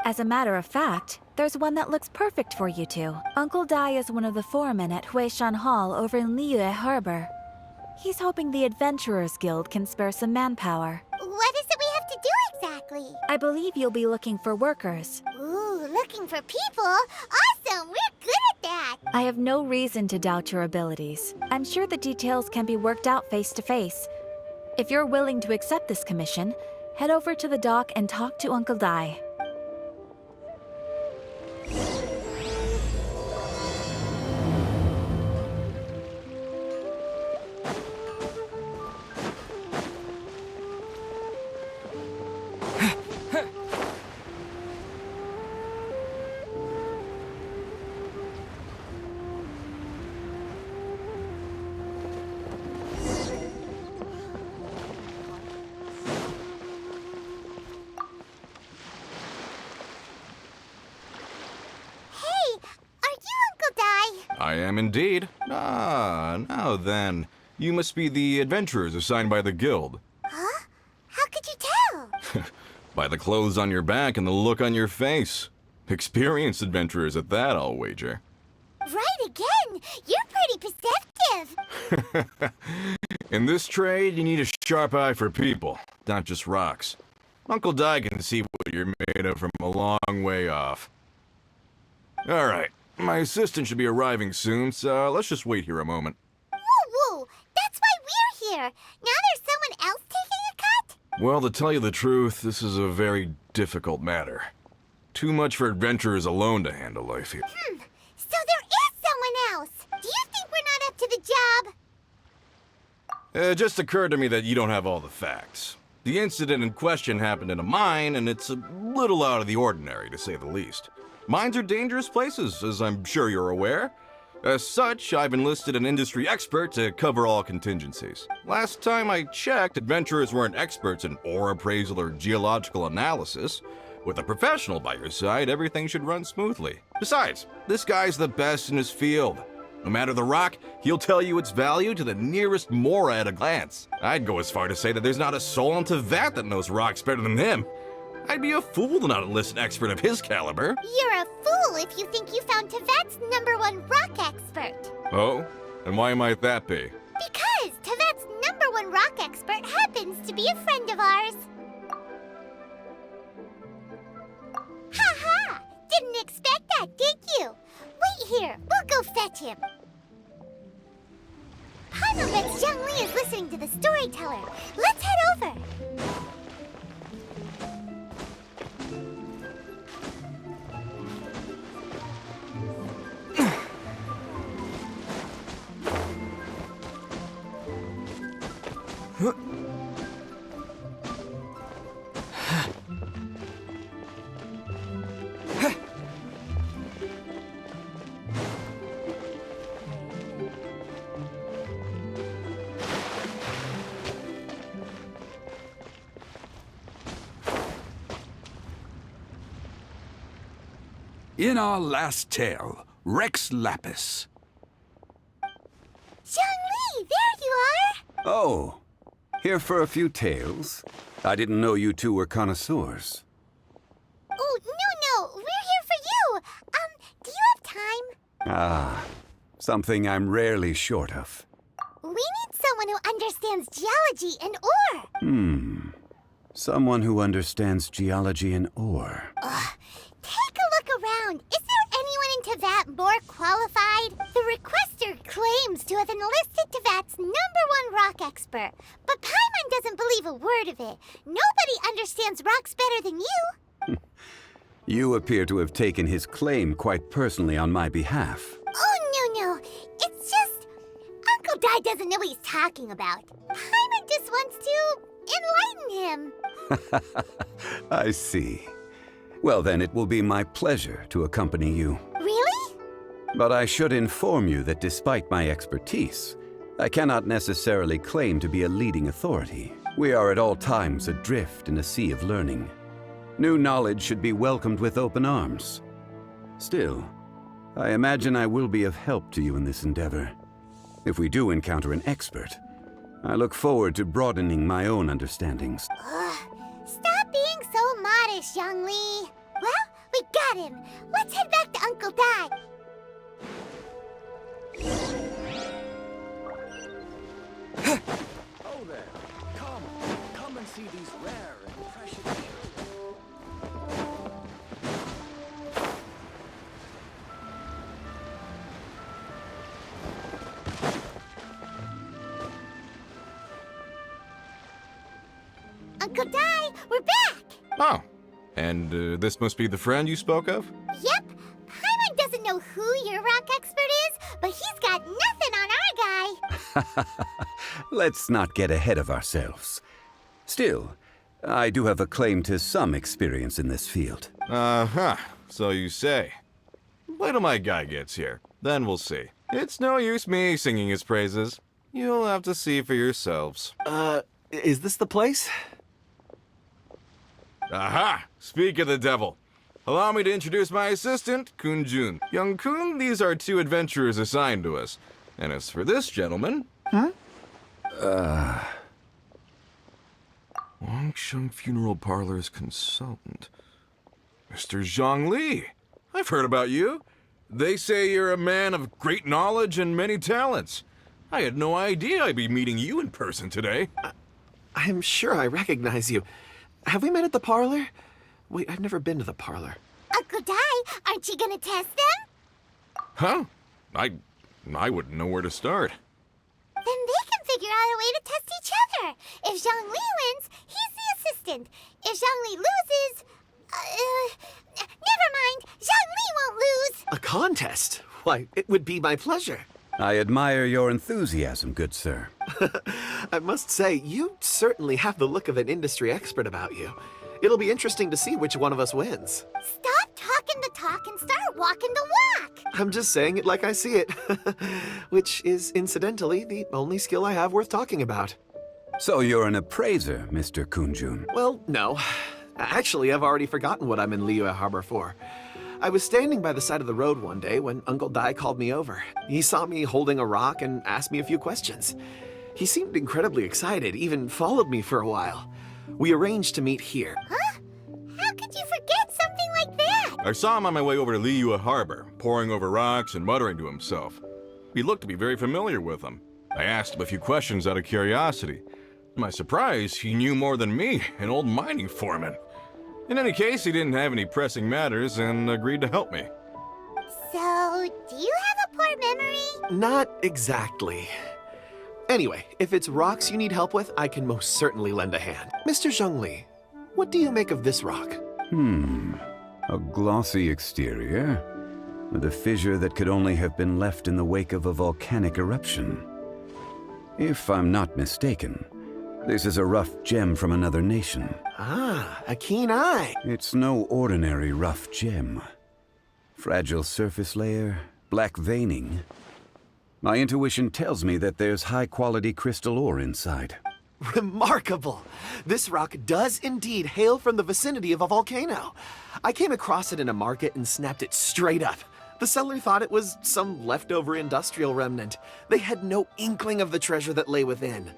As a matter of fact, there's one that looks perfect for you two. Uncle Dai is one of the foremen at Huishan Hall over in Liyue Harbor. He's hoping the Adventurers Guild can spare some manpower. What is it we have to do exactly? I believe you'll be looking for workers. Ooh, looking for people? Awesome! We're good at that! I have no reason to doubt your abilities. I'm sure the details can be worked out face to face. If you're willing to accept this commission, head over to the dock and talk to Uncle Dai. I am indeed. Ah, now then. You must be the adventurers assigned by the guild. Huh? How could you tell? By the clothes on your back and the look on your face. Experienced adventurers at that, I'll wager. Right again! You're pretty perceptive! In this trade, you need a sharp eye for people, not just rocks. Uncle Dai can see what you're made of from a long way off. Alright, my assistant should be arriving soon, so let's just wait here a moment. Woo-woo! That's why we're here! Now there's someone else taking a cut? Well, to tell you the truth, this is a very difficult matter. Too much for adventurers alone to handle life here. So there is someone else! Do you think we're not up to the job? It just occurred to me that you don't have all the facts. The incident in question happened in a mine, and it's a little out of the ordinary, to say the least. Mines are dangerous places, as I'm sure you're aware. As such, I've enlisted an industry expert to cover all contingencies. Last time I checked, adventurers weren't experts in ore appraisal or geological analysis. With a professional by your side, everything should run smoothly. Besides, this guy's the best in his field. No matter the rock, he'll tell you its value to the nearest mora at a glance. I'd go as far to say that there's not a soul on Tevat that knows rocks better than him. I'd be a fool to not enlist an expert of his caliber. You're a fool if you think you found Tevat's #1 rock expert. Oh? And why might that be? Because Tevat's #1 rock expert happens to be a friend of ours. Ha-ha! Didn't expect that, did you? Wait here, we'll go fetch him. Paimon bets Zhongli is listening to the storyteller. Let's head over. In our last tale, Rex Lapis. Zhongli, there you are! Oh, here for a few tales? I didn't know you two were connoisseurs. Oh, no, we're here for you. Do you have time? Ah, something I'm rarely short of. We need someone who understands geology and ore. Someone who understands geology and ore. Take a look around. Is there anyone in Tevat more qualified? The requester claims to have enlisted Tevat's #1 rock expert, but Paimon doesn't believe a word of it. Nobody understands rocks better than you. You appear to have taken his claim quite personally on my behalf. Oh, no. It's just... Uncle Dai doesn't know what he's talking about. Paimon just wants to enlighten him. I see. Well, then it will be my pleasure to accompany you. Really? But I should inform you that despite my expertise, I cannot necessarily claim to be a leading authority. We are at all times adrift in a sea of learning. New knowledge should be welcomed with open arms. Still, I imagine I will be of help to you in this endeavor. If we do encounter an expert, I look forward to broadening my own understandings. Stop being so modest, Zhongli. Well, Got him! Let's head back to Uncle Dai. Oh there. Come and see these rare and precious jewels. Uncle Dai, we're back! Oh, and this must be the friend you spoke of? Yep. Paimon doesn't know who your rock expert is, but he's got nothing on our guy. Let's not get ahead of ourselves. Still, I do have a claim to some experience in this field. Uh-huh, so you say. Wait till my guy gets here, then we'll see. It's no use me singing his praises. You'll have to see for yourselves. Is this the place? Aha! Speak of the devil. Allow me to introduce my assistant, Kun-jun. Young Kun, these are two adventurers assigned to us. And as for this gentleman... Wangsheng Funeral Parlor's consultant. Mr. Zhongli. I've heard about you. They say you're a man of great knowledge and many talents. I had no idea I'd be meeting you in person today. I'm sure I recognize you. Have we met at the parlor? Wait, I've never been to the parlor. Uncle Dai, aren't you gonna test them? Huh? I wouldn't know where to start. Then they can figure out a way to test each other. If Zhongli wins, he's the assistant. If Zhongli loses... never mind. Zhongli won't lose. A contest? Why, it would be my pleasure. I admire your enthusiasm, good sir. I must say, you certainly have the look of an industry expert about you. It'll be interesting to see which one of us wins. Stop talking the talk and start walking the walk. I'm just saying it like I see it. Which is, incidentally, the only skill I have worth talking about. So you're an appraiser, Mr. Kun-jun. Well, no. Actually, I've already forgotten what I'm in Liyue Harbor for. I was standing by the side of the road one day when Uncle Dai called me over. He saw me holding a rock and asked me a few questions. He seemed incredibly excited, even followed me for a while. We arranged to meet here. Huh? How could you forget something like that? I saw him on my way over to Liyue Harbor, poring over rocks and muttering to himself. He looked to be very familiar with them. I asked him a few questions out of curiosity. To my surprise, he knew more than me, an old mining foreman. In any case, he didn't have any pressing matters and agreed to help me. So, do you have a poor memory? Not exactly. Anyway, if it's rocks you need help with, I can most certainly lend a hand. Mr. Zhongli, what do you make of this rock? A glossy exterior, with a fissure that could only have been left in the wake of a volcanic eruption. If I'm not mistaken, this is a rough gem from another nation. Ah, a keen eye. It's no ordinary rough gem. Fragile surface layer, black veining. My intuition tells me that there's high-quality crystal ore inside. Remarkable! This rock does indeed hail from the vicinity of a volcano. I came across it in a market and snapped it straight up. The seller thought it was some leftover industrial remnant. They had no inkling of the treasure that lay within.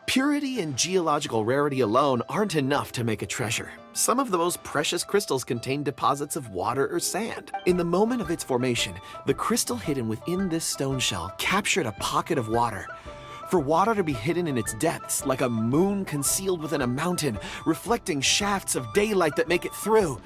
Purity and geological rarity alone aren't enough to make a treasure. Some of the most precious crystals contain deposits of water or sand. In the moment of its formation, the crystal hidden within this stone shell captured a pocket of water. For water to be hidden in its depths, like a moon concealed within a mountain, reflecting shafts of daylight that make it through.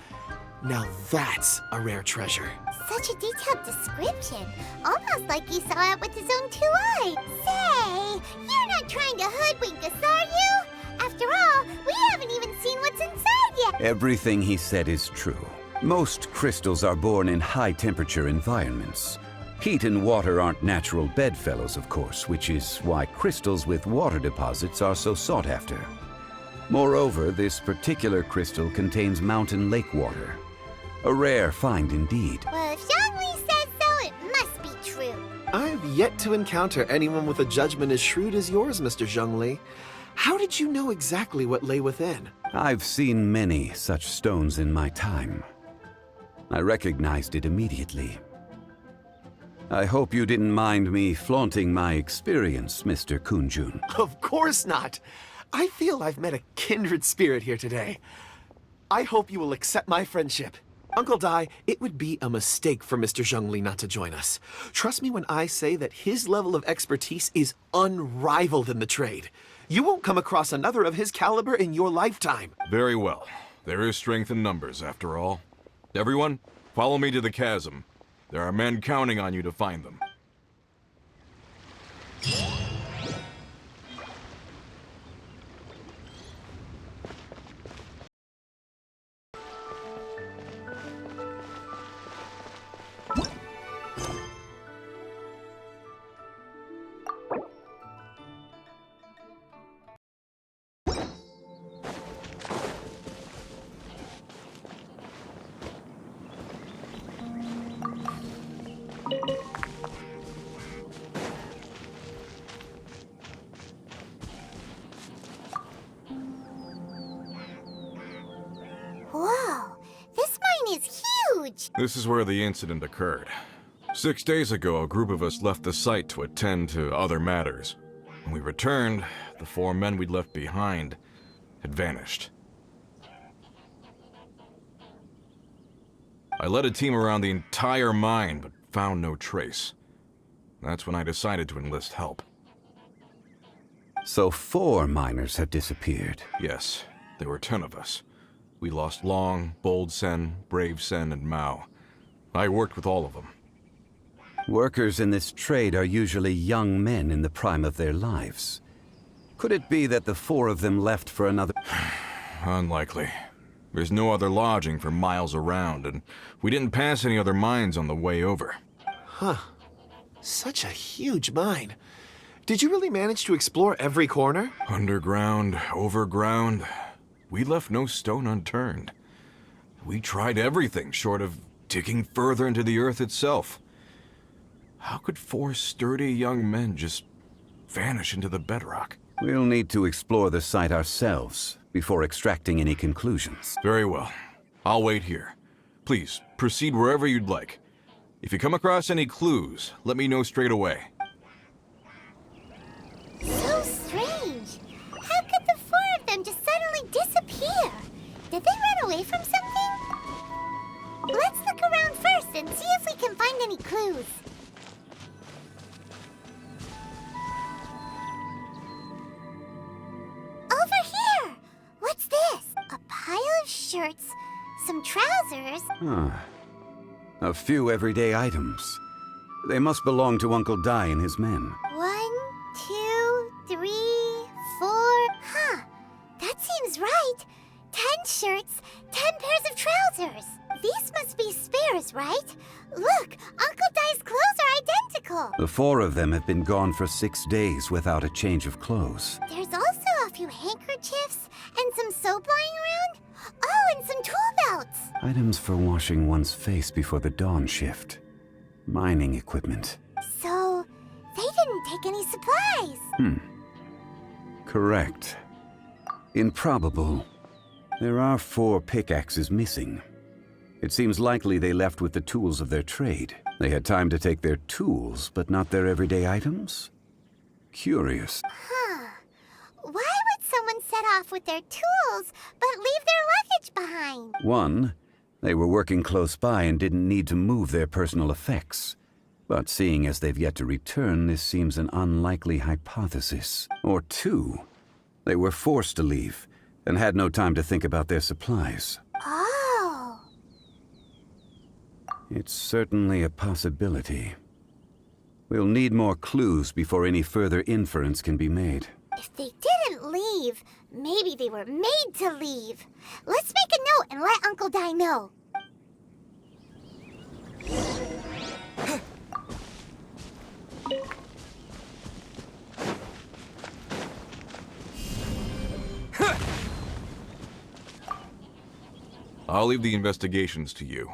Now that's a rare treasure. Such a detailed description. Almost like he saw it with his own two eyes. Say, you're not trying to hoodwink us, are you? After all, we haven't even seen what's inside yet. Everything he said is true. Most crystals are born in high-temperature environments. Heat and water aren't natural bedfellows, of course, which is why crystals with water deposits are so sought after. Moreover, this particular crystal contains mountain lake water. A rare find indeed. Well, if Zhongli says so, it must be true. I've yet to encounter anyone with a judgment as shrewd as yours, Mr. Zhongli. How did you know exactly what lay within? I've seen many such stones in my time. I recognized it immediately. I hope you didn't mind me flaunting my experience, Mr. Kun-jun. Of course not. I feel I've met a kindred spirit here today. I hope you will accept my friendship. Uncle Dai, it would be a mistake for Mr. Zhongli not to join us. Trust me when I say that his level of expertise is unrivaled in the trade. You won't come across another of his caliber in your lifetime. Very well. There is strength in numbers, after all. Everyone, follow me to the chasm. There are men counting on you to find them. Whoa, this mine is huge! This is where the incident occurred. 6 days ago, a group of us left the site to attend to other matters. When we returned, the 4 men we'd left behind had vanished. I led a team around the entire mine, but found no trace. That's when I decided to enlist help. So 4 miners have disappeared. Yes, there were 10 of us. We lost Long, Bold Sen, Brave Sen, and Mao. I worked with all of them. Workers in this trade are usually young men in the prime of their lives. Could it be that the 4 of them left for another... Unlikely. There's no other lodging for miles around, and we didn't pass any other mines on the way over. Huh. Such a huge mine. Did you really manage to explore every corner? Underground, overground. We left no stone unturned. We tried everything short of digging further into the earth itself. How could 4 sturdy young men just vanish into the bedrock? We'll need to explore the site ourselves before extracting any conclusions. Very well. I'll wait here. Please, proceed wherever you'd like. If you come across any clues, let me know straight away. So strange. How could the 4 of them just suddenly disappear? Did they run away from something? Let's look around first and see if we can find any clues. Over here! What's this? A pile of shirts, some trousers. A few everyday items. They must belong to Uncle Dai and his men. 1, 2, 3, 4. Huh. That seems right. 10 shirts, 10 pairs of trousers. These must be spares, right? Look, Uncle Dai's clothes are identical. The 4 of them have been gone for 6 days without a change of clothes. There's also a few handkerchiefs and some soap lying around. Oh, and some tool belts. Items for washing one's face before the dawn shift. Mining equipment. So, they didn't take any supplies. Correct. Improbable. There are 4 pickaxes missing. It seems likely they left with the tools of their trade. They had time to take their tools, but not their everyday items? Curious. Huh. Why would someone set off with their tools, but leave their luggage behind? 1, they were working close by and didn't need to move their personal effects. But seeing as they've yet to return, this seems an unlikely hypothesis. Or 2, they were forced to leave and had no time to think about their supplies. Oh. It's certainly a possibility. We'll need more clues before any further inference can be made. If they didn't leave, maybe they were made to leave. Let's make a note and let Uncle Dai know. I'll leave the investigations to you.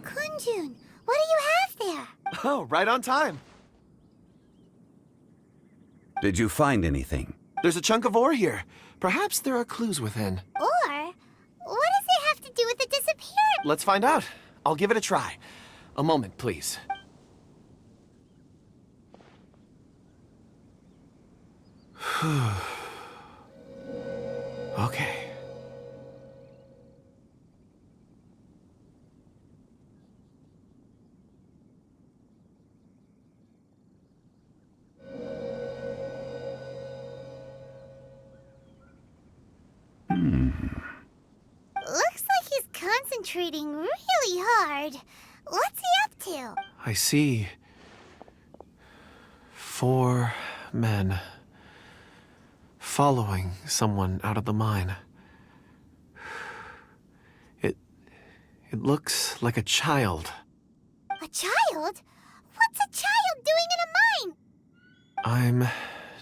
Kunjun, what do you have there? Oh, right on time. Did you find anything? There's a chunk of ore here. Perhaps there are clues within. Or, what does it have to do with the disappearance? Let's find out. I'll give it a try. A moment, please. Okay. Looks like he's concentrating really hard. What's he up to? I see 4 men following someone out of the mine. It looks like a child. A child? What's a child doing in a mine? I'm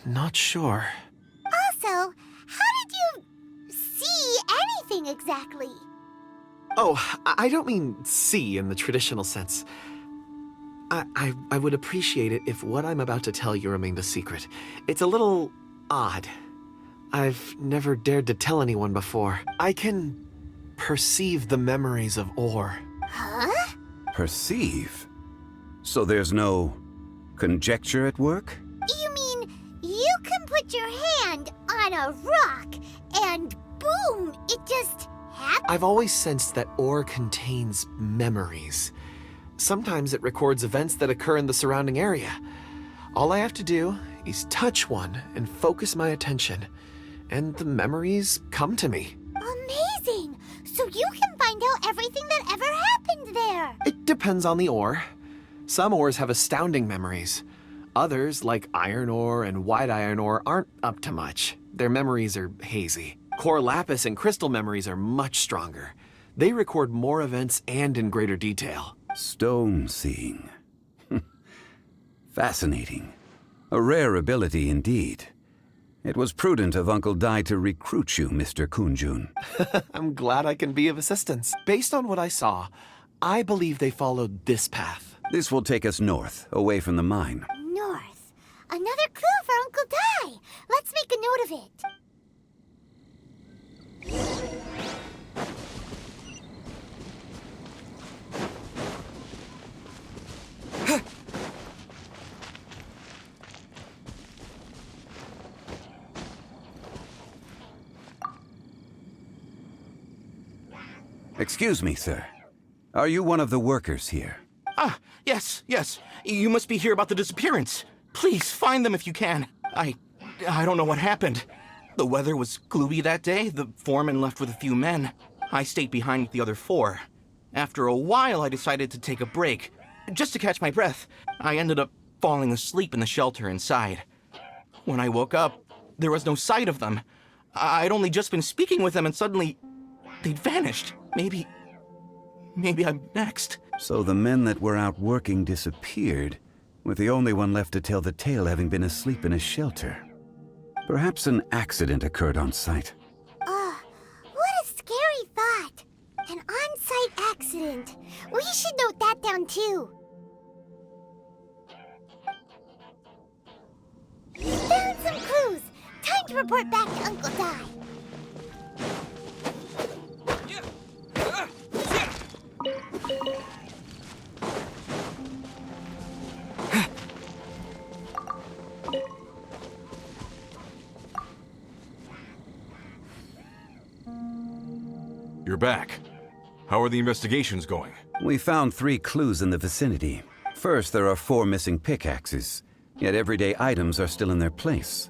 not sure. Also, how did you see anything exactly? Oh, I don't mean see in the traditional sense. I would appreciate it if what I'm about to tell you remained a secret. It's a little odd. I've never dared to tell anyone before. I can perceive the memories of ore. Huh? Perceive? So there's no conjecture at work? You mean you can put your hand on a rock and boom, it just happens? I've always sensed that ore contains memories. Sometimes it records events that occur in the surrounding area. All I have to do is touch one and focus my attention, and the memories come to me. Amazing! So you can find out everything that ever happened there. It depends on the ore. Some ores have astounding memories. Others, like iron ore and white iron ore, aren't up to much. Their memories are hazy. Core lapis and crystal memories are much stronger. They record more events and in greater detail. Stone seeing. Fascinating. A rare ability indeed. It was prudent of Uncle Dai to recruit you, Mr. Kunjun. I'm glad I can be of assistance. Based on what I saw, I believe they followed this path. This will take us north, away from the mine. North. Another clue for Uncle Dai. Let's make a note of it. Excuse me, sir. Are you one of the workers here? Ah, yes. You must be here about the disappearance. Please, find them if you can. I don't know what happened. The weather was gloomy that day. The foreman left with a few men. I stayed behind with the other 4. After a while, I decided to take a break, just to catch my breath. I ended up falling asleep in the shelter inside. When I woke up, there was no sight of them. I'd only just been speaking with them and suddenly they'd vanished. Maybe I'm next. So the men that were out working disappeared, with the only one left to tell the tale having been asleep in a shelter. Perhaps an accident occurred on site. What a scary thought. An on-site accident. We should note that down too. Found some clues. Time to report back to Uncle Dai. You're back. How are the investigations going? We found 3 clues in the vicinity. First, there are 4 missing pickaxes, yet everyday items are still in their place.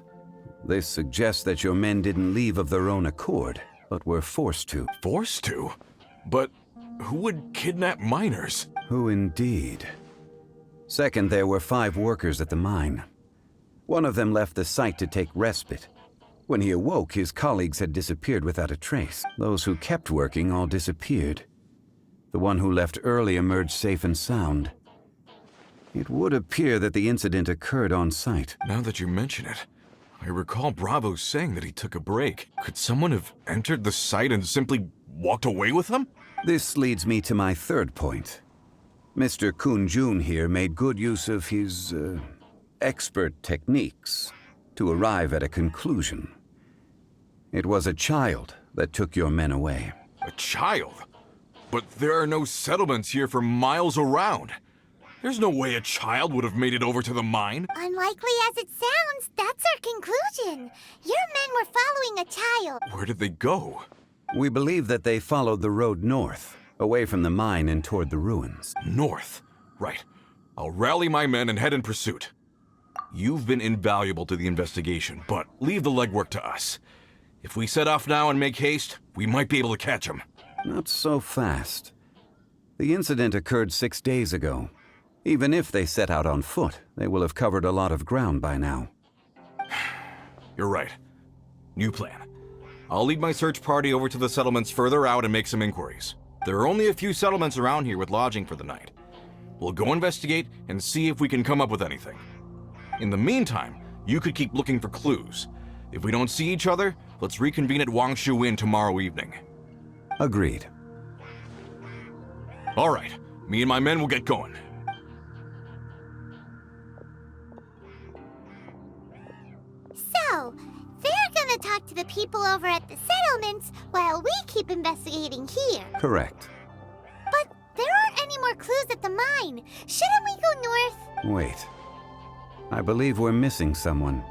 This suggests that your men didn't leave of their own accord, but were forced to. Forced to? But who would kidnap miners? Who indeed? Second, there were 5 workers at the mine. One of them left the site to take respite. When he awoke, his colleagues had disappeared without a trace. Those who kept working all disappeared. The one who left early emerged safe and sound. It would appear that the incident occurred on site. Now that you mention it, I recall Bravo saying that he took a break. Could someone have entered the site and simply walked away with him? This leads me to my third point. Mr. Kunjun here made good use of his, expert techniques to arrive at a conclusion. It was a child that took your men away. A child? But there are no settlements here for miles around. There's no way a child would have made it over to the mine. Unlikely as it sounds, that's our conclusion. Your men were following a child. Where did they go? We believe that they followed the road north, away from the mine and toward the ruins. North. Right. I'll rally my men and head in pursuit. You've been invaluable to the investigation, but leave the legwork to us. If we set off now and make haste, we might be able to catch them. Not so fast. The incident occurred 6 days ago. Even if they set out on foot, they will have covered a lot of ground by now. You're right. New plan. I'll lead my search party over to the settlements further out and make some inquiries. There are only a few settlements around here with lodging for the night. We'll go investigate and see if we can come up with anything. In the meantime, you could keep looking for clues. If we don't see each other, let's reconvene at Wangshu Inn tomorrow evening. Agreed. All right. Me and my men will get going. So, they're gonna talk to the people over at the settlements while we keep investigating here. Correct. But there aren't any more clues at the mine. Shouldn't we go north? Wait. I believe we're missing someone.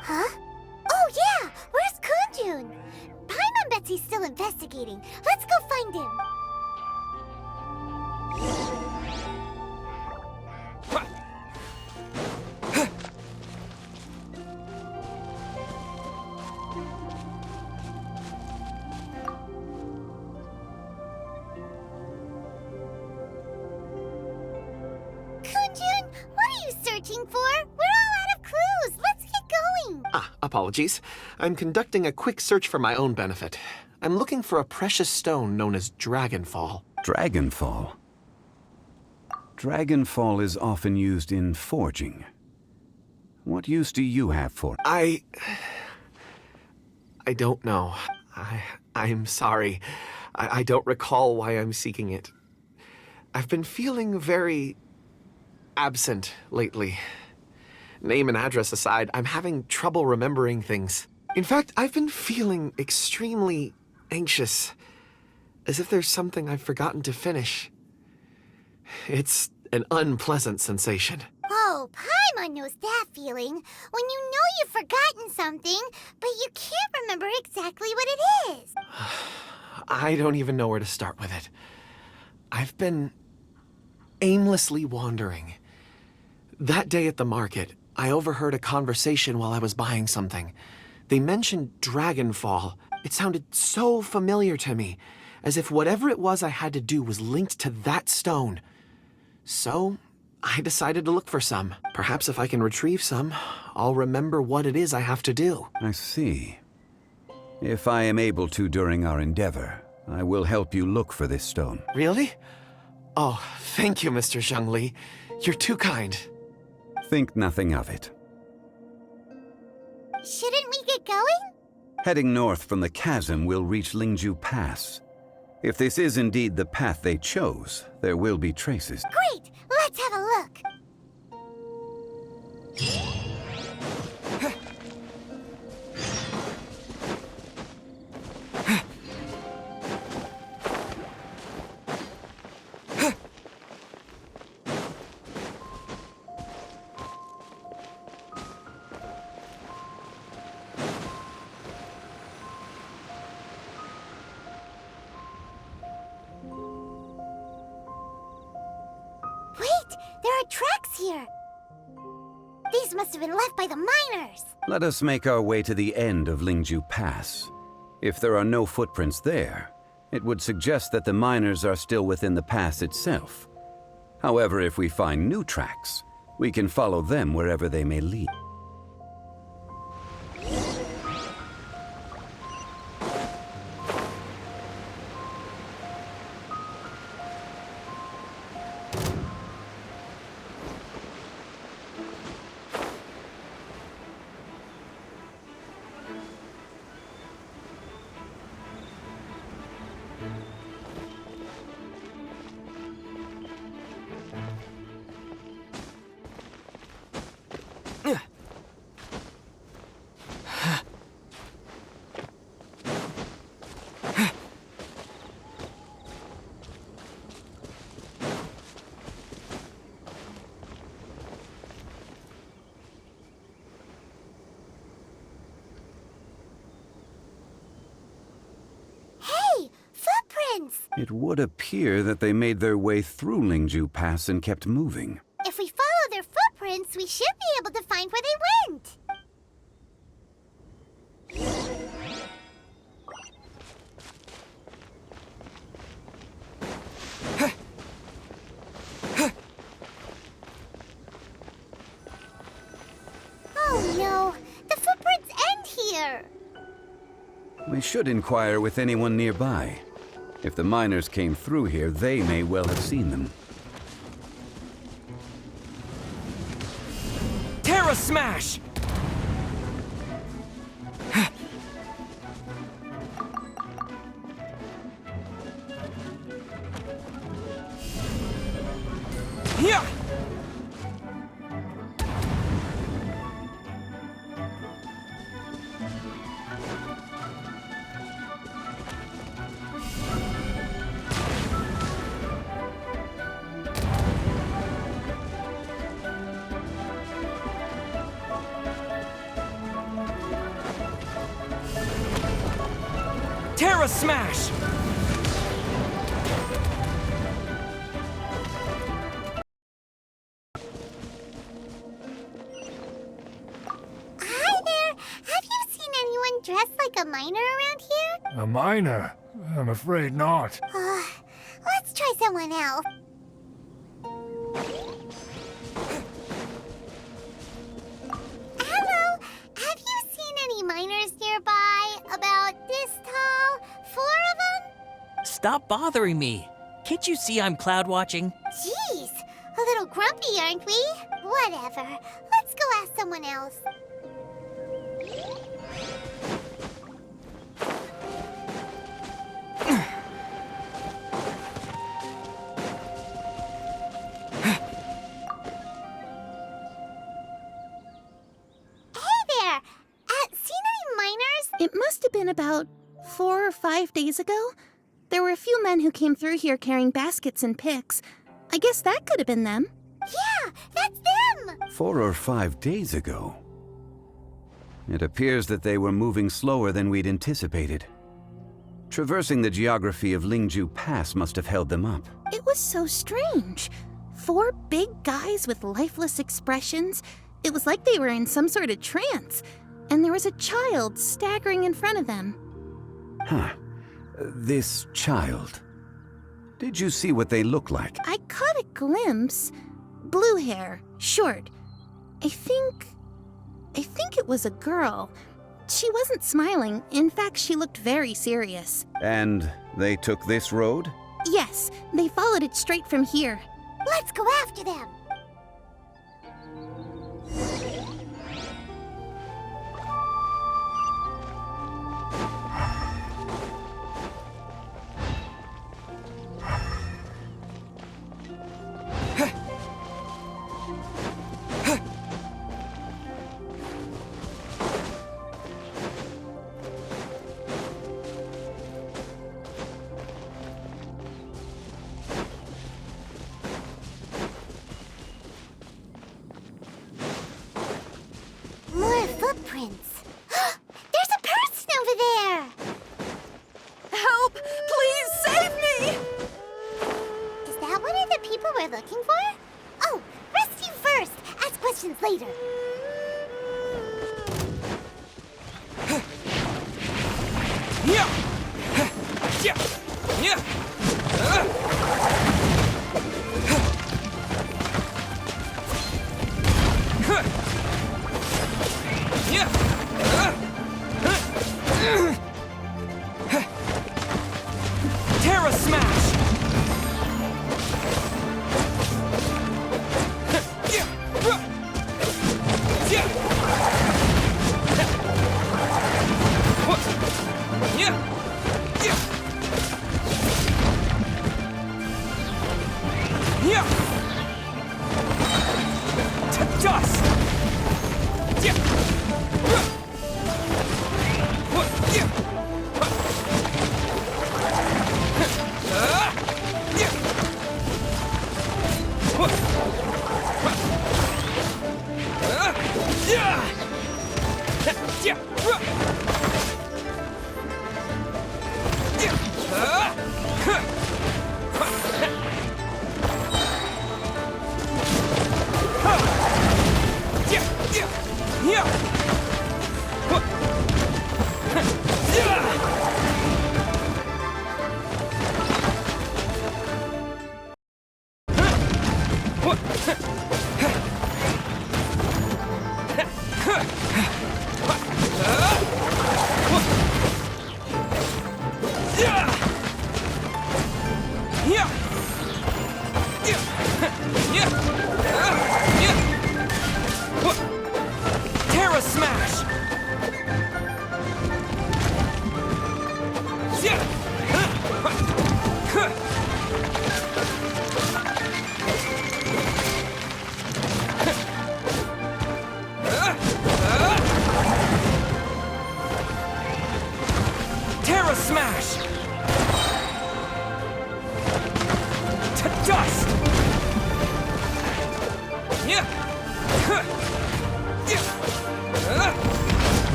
Huh? Oh yeah! Where's Kunjun? Paimon bets he's still investigating. Let's go find him. Kunjun, what are you searching for? We're all out of clues. Let's get going. Apologies. I'm conducting a quick search for my own benefit. I'm looking for a precious stone known as Dragonfall. Dragonfall. Dragonfall is often used in forging. What use do you have for it? I don't know. I'm sorry. I don't recall why I'm seeking it. I've been feeling very absent lately. Name and address aside, I'm having trouble remembering things. In fact, I've been feeling extremely anxious, as if there's something I've forgotten to finish. It's an unpleasant sensation. Oh, Paimon knows that feeling. When you know you've forgotten something, but you can't remember exactly what it is. I don't even know where to start with it. I've been aimlessly wandering. That day at the market, I overheard a conversation while I was buying something. They mentioned Dragonfall. It sounded so familiar to me, as if whatever it was I had to do was linked to that stone. So, I decided to look for some. Perhaps if I can retrieve some, I'll remember what it is I have to do. I see. If I am able to during our endeavor, I will help you look for this stone. Really? Oh, thank you, Mr. Zhongli. You're too kind. Think nothing of it. Shouldn't we get going? Heading north from the chasm, we'll reach Lingju Pass. If this is indeed the path they chose, there will be traces. Great! Let's have a look. Wait! There are tracks here! These must have been left by the miners! Let us make our way to the end of Lingju Pass. If there are no footprints there, it would suggest that the miners are still within the pass itself. However, if we find new tracks, we can follow them wherever they may lead. footprints! It would appear that they made their way through Lingju Pass and kept moving. If we follow their footprints, we should be able to find where they went. Oh no, the footprints end here. We should inquire with anyone nearby. If the miners came through here, they may well have seen them. Terra Smash! Yeah! Terra Smash! Hi there! Have you seen anyone dressed like a miner around here? A miner? I'm afraid not. Let's try someone else. Hello! Have you seen any miners nearby? About this tall? 4 of them? Stop bothering me. Can't you see I'm cloud watching? Jeez! A little grumpy, aren't we? Whatever. Let's go ask someone else. It must have been about 4 or 5 days ago. There were a few men who came through here carrying baskets and picks. I guess that could have been them. Yeah, that's them! 4 or 5 days ago. It appears that they were moving slower than we'd anticipated. Traversing the geography of Lingju Pass must have held them up. It was so strange. 4 big guys with lifeless expressions. It was like they were in some sort of trance. And there was a child staggering in front of them. Huh. This child. Did you see what they look like? I caught a glimpse. Blue hair, short. I think it was a girl. She wasn't smiling. In fact, she looked very serious. And they took this road? Yes, they followed it straight from here. Let's go after them! More footprints. There's a person over there! Help! Please save me! Is that one of the people we're looking for? Oh, rescue first! Ask questions later. Yeah! Yeah! Yeah! Terra Smash! To dust!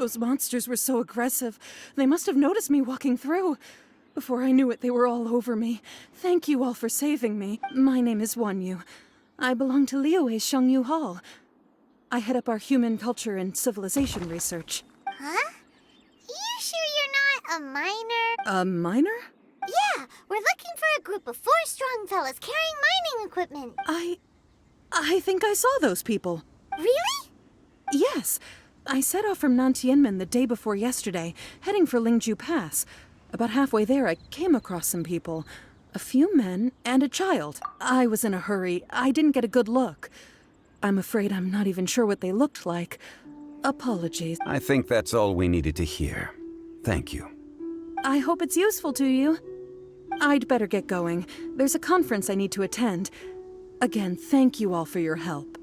Those monsters were so aggressive. They must have noticed me walking through. Before I knew it, they were all over me. Thank you all for saving me. My name is Wanyu. I belong to Liyue's Shengyu Hall. I head up our human culture and civilization research. Huh? You sure you're not a miner? A miner? Yeah, we're looking for a group of 4 strong fellas carrying mining equipment. I think I saw those people. Really? Yes. I set off from Nantianmen the day before yesterday, heading for Lingju Pass. About halfway there, I came across some people. A few men and a child. I was in a hurry. I didn't get a good look. I'm afraid I'm not even sure what they looked like. Apologies. I think that's all we needed to hear. Thank you. I hope it's useful to you. I'd better get going. There's a conference I need to attend. Again, thank you all for your help.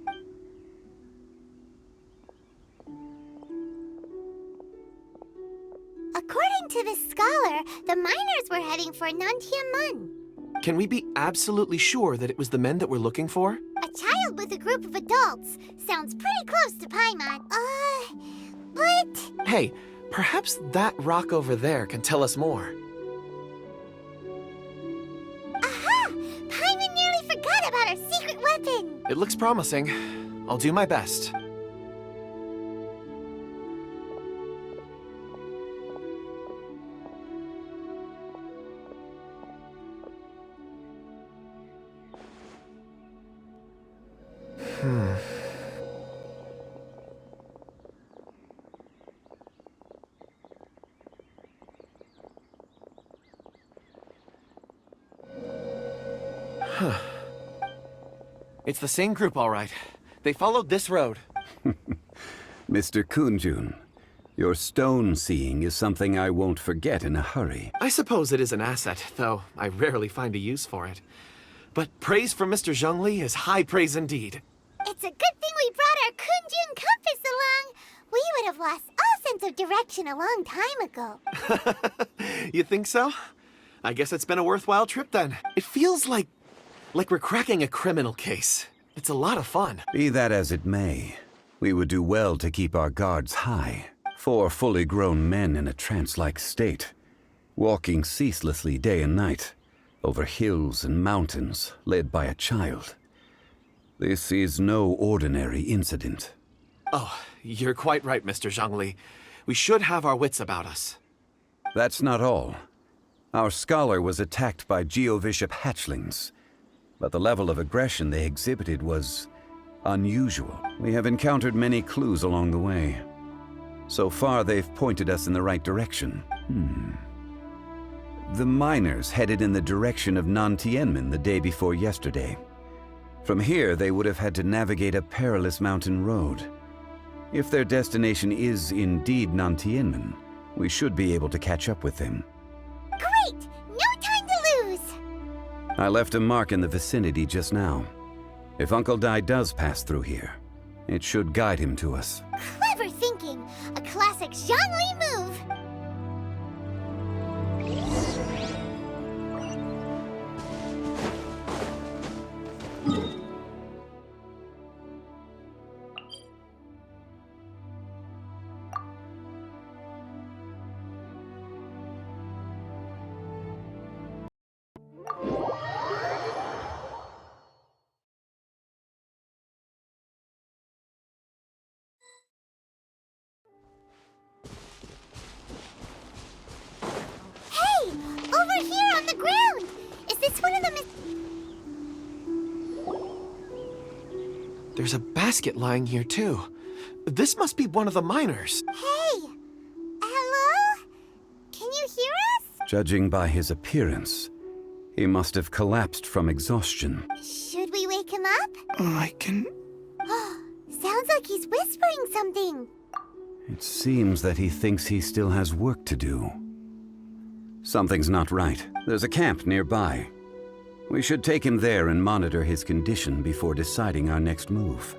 According to this scholar, the miners were heading for Nantianmen. Can we be absolutely sure that it was the men that we're looking for? A child with a group of adults. Sounds pretty close to Paimon. But... Hey, perhaps that rock over there can tell us more. Aha! Paimon nearly forgot about our secret weapon. It looks promising. I'll do my best. It's the same group, all right. They followed this road. Mr. Kunjun, your stone seeing is something I won't forget in a hurry. I suppose it is an asset, though I rarely find a use for it. But praise from Mr. Zhongli is high praise indeed. It's a good thing we brought our Kunjun compass along. We would have lost all sense of direction a long time ago. You think so? I guess it's been a worthwhile trip then. It feels like we're cracking a criminal case. It's a lot of fun. Be that as it may, we would do well to keep our guards high. 4 fully grown men in a trance-like state, walking ceaselessly day and night, over hills and mountains, led by a child. This is no ordinary incident. Oh, you're quite right, Mr. Zhongli. We should have our wits about us. That's not all. Our scholar was attacked by Geovishap hatchlings, but the level of aggression they exhibited was unusual. We have encountered many clues along the way. So far, they've pointed us in the right direction. The miners headed in the direction of Nantianmen the day before yesterday. From here, they would have had to navigate a perilous mountain road. If their destination is indeed Nantianmen, we should be able to catch up with them. Great! No time to lose! I left a mark in the vicinity just now. If Uncle Dai does pass through here, it should guide him to us. Clever thinking! A classic Zhongli move! Over here on the ground! Is this one of the There's a basket lying here, too. This must be one of the miners. Hey! Hello? Can you hear us? Judging by his appearance, he must have collapsed from exhaustion. Should we wake him up? I can... Sounds like he's whispering something. It seems that he thinks he still has work to do. Something's not right. There's a camp nearby. We should take him there and monitor his condition before deciding our next move.